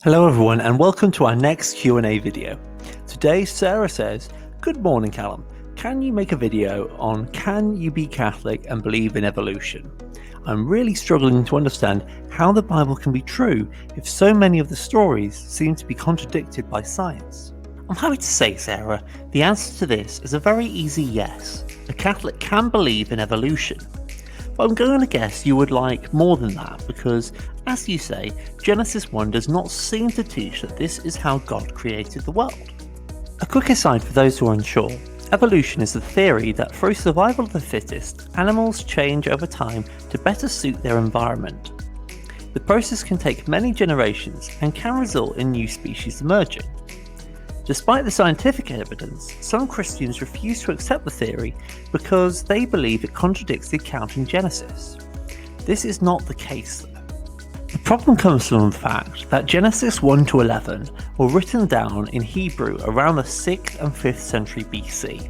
Hello everyone and welcome to our next Q&A video. Today Sarah says, "Good morning Callum, can you make a video on can you be Catholic and believe in evolution? I'm really struggling to understand how the Bible can be true if so many of the stories seem to be contradicted by science." I'm happy to say, Sarah, the answer to this is a very easy yes. A Catholic can believe in evolution. But I'm going to guess you would like more than that because, as you say, Genesis 1 does not seem to teach that this is how God created the world. A quick aside for those who are unsure, evolution is the theory that through survival of the fittest, animals change over time to better suit their environment. The process can take many generations and can result in new species emerging. Despite the scientific evidence, some Christians refuse to accept the theory because they believe it contradicts the account in Genesis. This is not the case though. The problem comes from the fact that Genesis 1 to 11 were written down in Hebrew around the 6th and 5th century BC,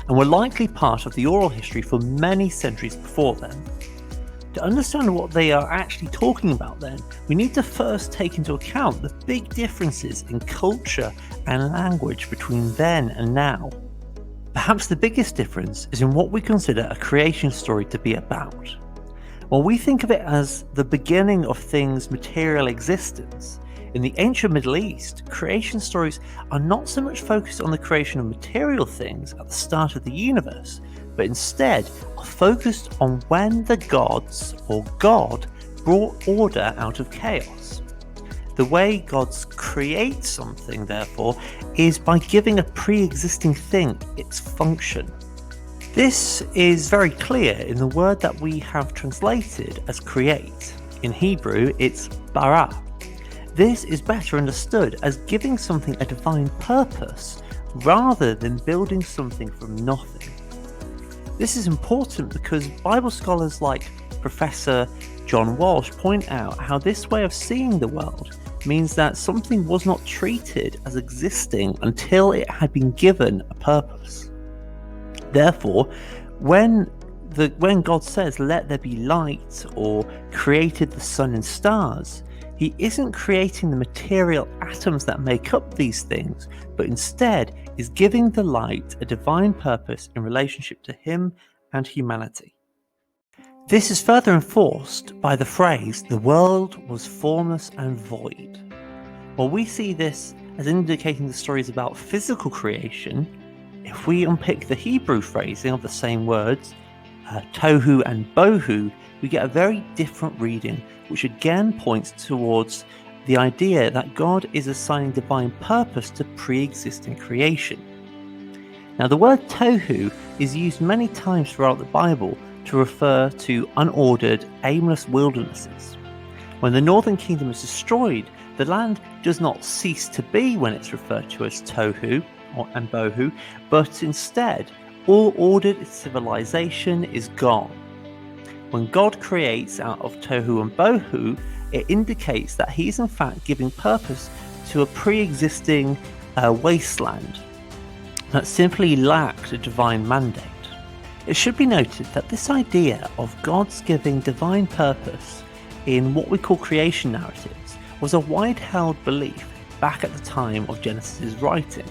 and were likely part of the oral history for many centuries before then. To understand what they are actually talking about then, we need to first take into account the big differences in culture and language between then and now. Perhaps the biggest difference is in what we consider a creation story to be about. While we think of it as the beginning of things' material existence, in the ancient Middle East, creation stories are not so much focused on the creation of material things at the start of the universe, but instead are focused on when the gods, or God, brought order out of chaos. The way gods create something, therefore, is by giving a pre-existing thing its function. This is very clear in the word that we have translated as create. In Hebrew, it's bara. This is better understood as giving something a divine purpose, rather than building something from nothing. This is important because Bible scholars like Professor John Walsh point out how this way of seeing the world means that something was not treated as existing until it had been given a purpose. Therefore, when God says, "Let there be light," or created the sun and stars, he isn't creating the material atoms that make up these things, but instead is giving the light a divine purpose in relationship to him and humanity. This is further enforced by the phrase, "the world was formless and void." While we see this as indicating the story is about physical creation, if we unpick the Hebrew phrasing of the same words, tohu and bohu, we get a very different reading, which again points towards the idea that God is assigning divine purpose to pre-existing creation. Now, the word tohu is used many times throughout the Bible to refer to unordered, aimless wildernesses. When the northern kingdom is destroyed, the land does not cease to be when it's referred to as tohu and bohu, but instead, all ordered civilization is gone. When God creates out of tohu and bohu, it indicates that he is in fact giving purpose to a pre-existing wasteland that simply lacked a divine mandate. It should be noted that this idea of God's giving divine purpose in what we call creation narratives was a wide-held belief back at the time of Genesis' writing.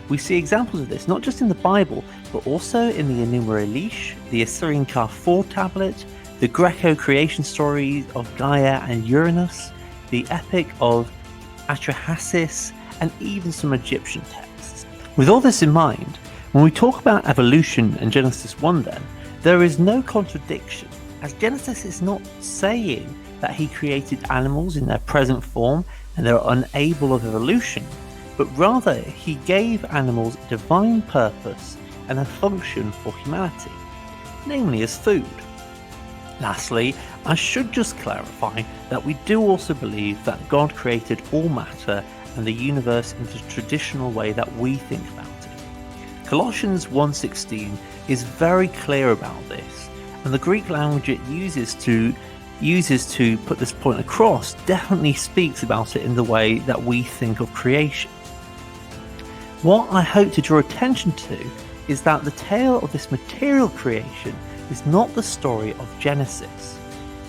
We see examples of this not just in the Bible, but also in the Enuma Elish, the Assyrian Kafur tablet, the Greco creation stories of Gaia and Uranus, the epic of Atrahasis, and even some Egyptian texts. With all this in mind, when we talk about evolution in Genesis 1 then, there is no contradiction, as Genesis is not saying that he created animals in their present form and they're unable of evolution, but rather he gave animals a divine purpose and a function for humanity, namely as food. Lastly, I should just clarify that we do also believe that God created all matter and the universe in the traditional way that we think about it. Colossians 1:16 is very clear about this, and the Greek language it uses to put this point across definitely speaks about it in the way that we think of creation. What I hope to draw attention to is that the tale of this material creation is not the story of Genesis,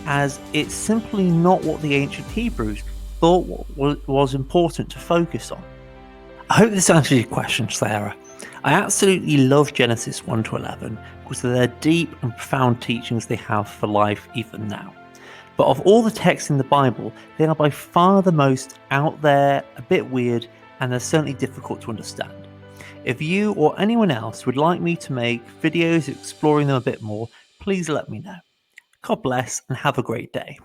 as it's simply not what the ancient Hebrews thought was important to focus on. I hope this answers your question, Sarah. I absolutely love Genesis 1 to 11 because of their deep and profound teachings they have for life even now. But of all the texts in the Bible, they are by far the most out there, a bit weird, and they're certainly difficult to understand. If you or anyone else would like me to make videos exploring them a bit more, please let me know. God bless and have a great day.